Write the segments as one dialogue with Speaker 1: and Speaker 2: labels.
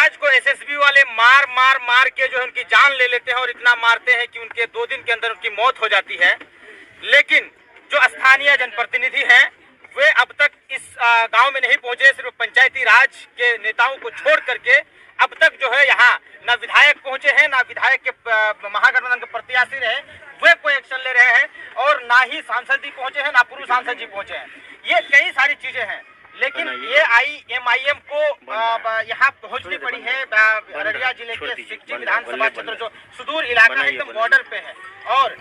Speaker 1: राज को एसएसबी वाले मार मार मार के जो है उनकी जान ले लेते हैं और इतना मारते हैं कि उनके 2 दिन के अंदर उनकी मौत हो जाती है। लेकिन जो स्थानीय जनप्रतिनिधि हैं वे अब तक इस गांव में नहीं पहुंचे। सिर्फ पंचायती राज के नेताओं को छोड़ करके अब तक जो है यहाँ न विधायक पहुंचे हैं, ना विधायक के महागठबंधन के प्रत्याशी रहे वे कोई एक्शन ले रहे हैं, और ना ही सांसद जी पहुंचे हैं, ना पूर्व सांसद जी पहुंचे हैं। ये कई सारी चीजें हैं, लेकिन ये एमआईएम को यहाँ पहुंचनी पड़ी है। अररिया जिले के सिकटी विधानसभा क्षेत्र जो सुदूर इलाका है, एकदम बॉर्डर पे है, और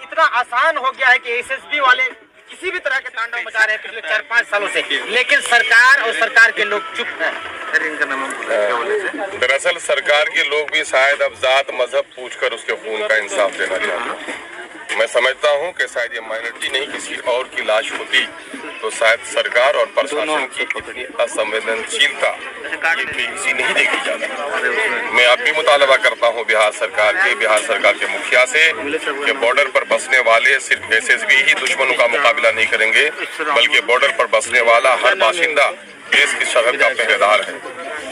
Speaker 1: इतना आसान हो गया है कि एसएसबी वाले किसी भी तरह के तांडव मचा रहे हैं पिछले 4-5 सालों से, लेकिन सरकार और सरकार के लोग चुप हैं।
Speaker 2: दरअसल सरकार के लोग भी शायद अब जात मजहब पूछकर उसके खून का इंसाफ देना चाहते हैं। मैं समझता हूं कि शायद ये माइनॉरिटी नहीं किसी और की लाश होती तो शायद सरकार और प्रशासन की इतनी असंवेदनशीलता बेहिसी नहीं देखी जाती। मैं अब भी मुतालबा करता हूं बिहार सरकार के मुखिया से कि बॉर्डर पर बसने वाले सिर्फ एसएसबी ही दुश्मनों का मुकाबला नहीं करेंगे, बल्कि बॉर्डर पर बसने वाला हर बाशिंदा देश की सरहद का पहरेदार है,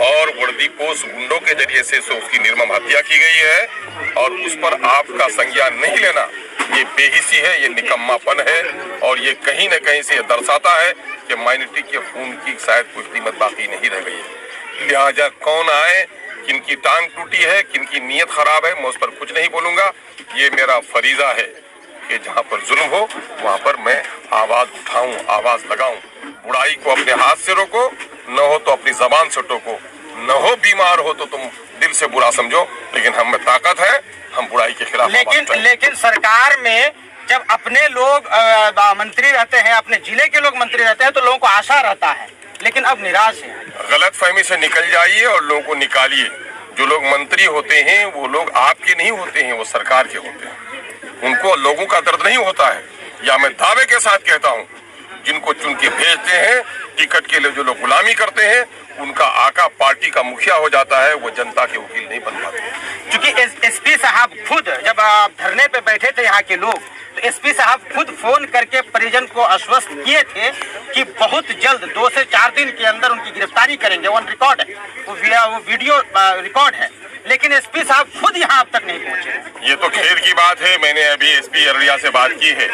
Speaker 2: और वर्दी पोस्ट गुंडों के जरिए से उसकी निर्मम हत्या की गई है, और उस पर आपका संज्ञान नहीं लेना ये बेहिसी है, ये निकम्मापन है, और ये कहीं न कहीं से दर्शाता है कि माइनॉरिटी के खून की शायद कोई कीमत बाकी नहीं रह गई है। लिहाजा कौन आए, किनकी टांग टूटी है, किनकी नीयत खराब है, मैं उस पर कुछ नहीं बोलूंगा। ये मेरा फरीजा है कि जहाँ पर जुल्म हो वहाँ पर मैं आवाज उठाऊं, आवाज लगाऊं। बुराई को अपने हाथ से रोको, न हो तो अपनी जबान से टोको, न हो बीमार हो तो तुम दिल से बुरा समझो, लेकिन हम में ताकत है, हम बुराई के खिलाफ।
Speaker 1: लेकिन सरकार में जब अपने लोग मंत्री रहते हैं, अपने जिले के लोग मंत्री रहते हैं, तो लोगों को आशा रहता है, लेकिन अब निराश है।
Speaker 2: गलत फहमी से निकल जाइए और लोगों को निकालिए। जो लोग मंत्री होते हैं वो लोग आपके नहीं होते हैं, वो सरकार के होते हैं। उनको लोगों का दर्द नहीं होता है, या मैं दावे के साथ कहता हूँ, जिनको चुन के भेजते हैं टिकट के लिए जो लोग गुलामी करते हैं, उनका आका पार्टी का मुखिया हो जाता है, वो जनता के वकील नहीं बन पाते।
Speaker 1: क्योंकि एसपी साहब खुद जब धरने पे बैठे थे यहाँ के लोग, तो एसपी साहब खुद फोन करके परिजन को आश्वस्त किए थे कि बहुत जल्द 2 से 4 दिन के अंदर उनकी गिरफ्तारी करेंगे। ऑन रिकॉर्ड है, वो वीडियो रिकॉर्ड है, लेकिन एसपी साहब खुद यहाँ अब तक नहीं पहुँचे।
Speaker 2: ये तो खेद की बात है। मैंने अभी एसपी अररिया से बात की है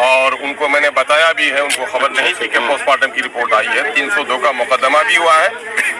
Speaker 2: और उनको मैंने बताया भी है, उनको खबर नहीं थी कि पोस्टमार्टम की रिपोर्ट आई है। 302 का मुकदमा भी हुआ है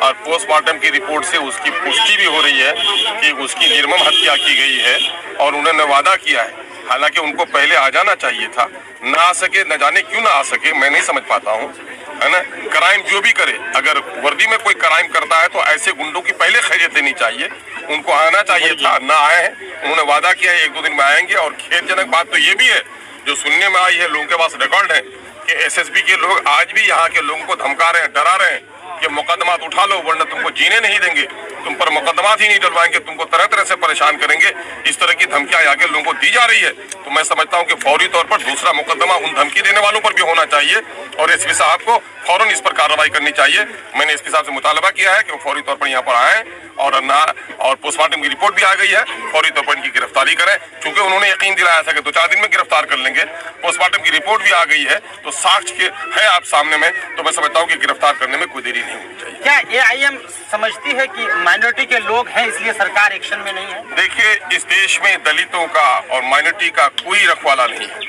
Speaker 2: और पोस्टमार्टम की रिपोर्ट से उसकी पुष्टि भी हो रही है कि उसकी निर्मम हत्या की गई है, और उन्होंने वादा किया है। हालांकि उनको पहले आ जाना चाहिए था, ना आ सके, न जाने क्यों ना आ सके, मैं नहीं समझ पाता हूँ, है ना। क्राइम जो भी करे, अगर वर्दी में कोई क्राइम करता है तो ऐसे गुंडों की पहले खैरियत देनी चाहिए। उनको आना चाहिए था, ना आए हैं। उन्होंने वादा किया है 1-2 दिन में आएंगे। और खेदजनक बात तो ये भी है, जो सुनने में आई है, लोगों के पास रिकॉर्ड है कि एसएसबी के लोग आज भी यहाँ के लोगों को धमका रहे हैं, डरा रहे हैं कि मुकदमात उठा लो वरना तुमको जीने नहीं देंगे, तुम पर मुकदमात ही नहीं डलवाएंगे, तुमको तरह तरह से परेशान करेंगे। इस तरह की धमकियां आगे लोगों को दी जा रही है। तो मैं समझता हूं कि फौरी तौर पर दूसरा मुकदमा उन धमकी देने वालों पर भी होना चाहिए, और एसपी साहब को फौरन इस पर कार्रवाई करनी चाहिए। मैंने एसपी साहब से मुतालबा किया है कि वो फौरी तौर पर यहाँ पर आए, और पोस्टमार्टम की रिपोर्ट भी आ गई है, फौरी तौर पर इनकी गिरफ्तारी करें। चूंकि उन्होंने यकीन दिलाया था कि 2-4 दिन में गिरफ्तार कर लेंगे, पोस्टमार्टम की रिपोर्ट भी आ गई है, तो साक्ष्य है आप सामने में, तो मैं समझता हूँ कि गिरफ्तार करने में कोई देरी नहीं होनी चाहिए।
Speaker 1: क्या एआईएम समझती है कि माइनॉरिटी के लोग हैं इसलिए सरकार एक्शन में नहीं है?
Speaker 2: देखिए, इस देश में दलितों का और माइनॉरिटी का कोई रखवाला नहीं है,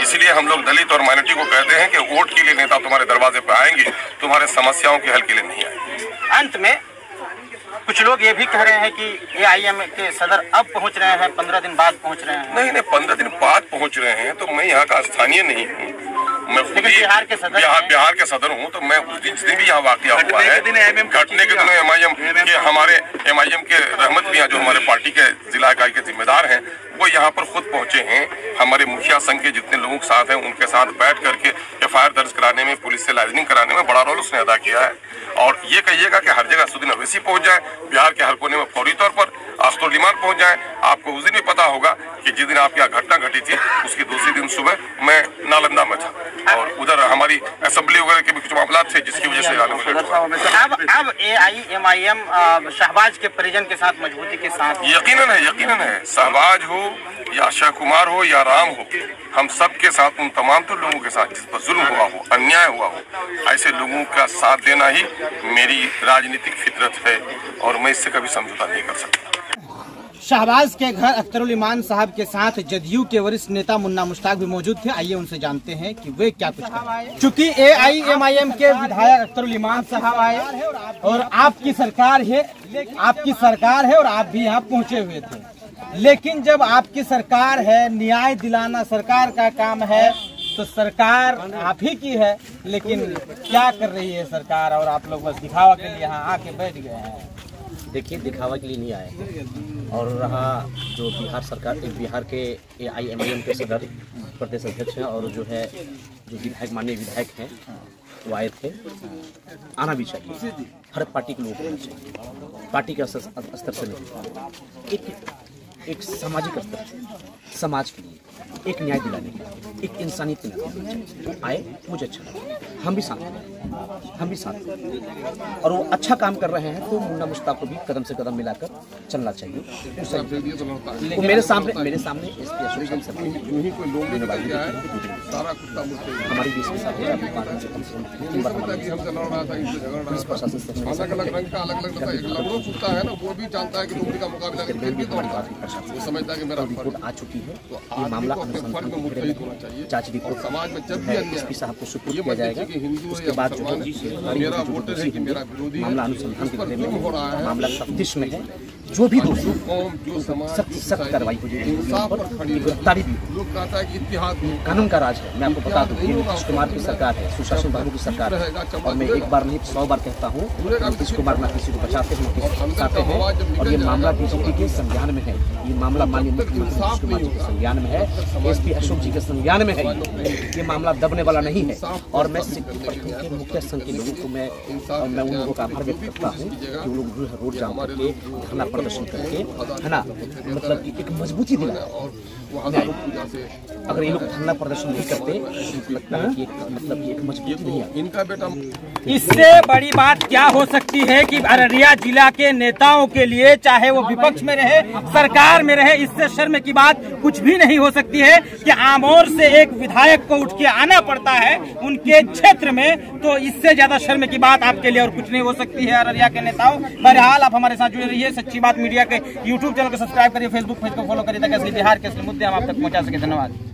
Speaker 2: इसलिए हम लोग दलित और माइनॉरिटी को कहते हैं कि वोट के लिए नेता तुम्हारे दरवाजे पर आएंगे, तुम्हारे समस्याओं के हल के लिए नहीं आएंगे।
Speaker 1: अंत में कुछ लोग ये भी कह रहे हैं कि एआईएम के सदर अब पहुंच रहे हैं, 15 दिन बाद पहुंच रहे हैं।
Speaker 2: नहीं, 15 दिन बाद पहुंच रहे हैं तो मैं यहाँ का स्थानीय नहीं हूँ, मैं खुद ही बिहार के सदर हूँ। तो मैं जिस दिन भी यहाँ वाकया हुआ है, घटने के दिनों एमआईएम के हमारे एमआईएम के रहमत मियां जो हमारे पार्टी के जिला इकाई के जिम्मेदार हैं, वो यहाँ पर खुद पहुंचे हैं। हमारे मुखिया संघ के जितने लोगों के साथ हैं उनके साथ बैठ करके एफआईआर दर्ज कराने में, पुलिस से लाइजनिंग कराने में बड़ा रोल उसने अदा किया है। और ये कहिएगा कि हर जगह सुदीन अवैसी पहुंच जाए, बिहार के हर कोने में फौरी तौर पर आस्तुर लिमान पहुंच जाए। आपको उस दिन भी पता होगा कि जिस दिन आपकी यहाँ घटना घटी थी उसके दूसरे दिन सुबह मैं नालंदा में था। और उधर हमारी असेंबली वगैरह के भी कुछ मामला थे जिसकी वजह से आने में
Speaker 1: अब AIMIM शहबाज के परिजन के साथ मजबूती के साथ
Speaker 2: यकीनन है शहबाज हो या अक्षय कुमार हो या राम हो, हम सब के साथ, उन तमाम तो लोगों के साथ जिस पर जुल्म हुआ हो, अन्याय हुआ हो, ऐसे लोगों का साथ देना ही मेरी राजनीतिक फितरत है और मैं इससे कभी समझौता नहीं कर सकता।
Speaker 1: शहबाज के घर अख्तरुल इमान साहब के साथ जदयू के वरिष्ठ नेता मुन्ना मुश्ताक भी मौजूद थे। आइए उनसे जानते हैं कि वे क्या कुछ कहें। चूंकि AIMIM के विधायक अख्तरुल इमान साहब आए और आपकी सरकार है और आप भी यहाँ पहुँचे हुए थे, लेकिन जब आपकी सरकार है, न्याय दिलाना सरकार का काम है, तो सरकार आप ही की है, लेकिन क्या कर रही है सरकार और आप लोग बस दिखावा के लिए यहाँ आके बैठ गए हैं।
Speaker 3: देखिए, दिखावा के लिए नहीं आए और रहा जो बिहार सरकार, बिहार के AIMIM के सदर प्रदेश अध्यक्ष हैं और जो विधायक, माननीय विधायक हैं, वो आए थे। आना भी चाहिए, हर पार्टी के लोगों को आना चाहिए, पार्टी के स्तर से नहीं, एक सामाजिक स्तर से, समाज के लिए एक न्याय दिलाने के लिए, एक इंसानियत के लिए आए। मुझे अच्छा लगा, हम भी साथ और वो अच्छा काम कर रहे हैं, तो मुन्ना मुश्ताक को भी कदम से कदम मिलाकर चलना चाहिए। वो मेरे सामने SP अशोक सर हमारी बीच में साथ पुलिस प्रशासन से रिपोर्ट आ चुकी है। ये मामला अनुसंधान जांच रिपोर्ट SP साहब को सुपुर्द किया जाएगा। उसके बाद जो मामला अनुसंधान के बारे में मामला तफ्तीश में है, जो भी दोषी सख्त कार्रवाई हो जाएगी, गिरफ्तारी भी हो। कानून का राज है। मैं आपको बता दूं, ये नीतीश कुमार की सरकार है, सुशासन बाबू की सरकार है, और मैं एक बार नहीं 100 बार कहता हूँ, नीतीश कुमार ना किसी को बचाते हैं, ना किसी को फंसाते हैं। और ये मामला BJP के संज्ञान में है, ये मामला माननीय मुख्यमंत्री नीतीश कुमार जी के संज्ञान में है, SP अशोक जी के संज्ञान में है। ये मामला दबने वाला नहीं है। और मैं मुख्य संघ के लोगों को मैं उन लोगों का आभार व्यक्त करता हूँ कि वो लोग रोड जाम करके, धरना प्रदर्शन करके, है ना, मतलब एक मजबूती दिला। अगर ये लोग धरना प्रदर्शन नहीं करते, लगता है कि मतलब एक मजबूती नहीं है।
Speaker 2: इनका बेटा,
Speaker 1: इससे बड़ी बात क्या हो सकती है कि अररिया जिला के नेताओं के लिए, चाहे वो विपक्ष में रहे, सरकार में रहे, इससे शर्म की बात कुछ भी नहीं हो सकती है कि आमोर से एक विधायक को उठ के आना पड़ता है उनके क्षेत्र में। तो इससे ज्यादा शर्म की बात आपके लिए और कुछ नहीं हो सकती है अररिया के नेताओं। बहरहाल आप हमारे साथ जुड़े रहिए। सच्ची बात मीडिया के YouTube चैनल को सब्सक्राइब करिए, फेसबुक पेज को फॉलो करिए, ताकि असली बिहार के असली मुद्दे हम आप तक पहुंचा सके। धन्यवाद।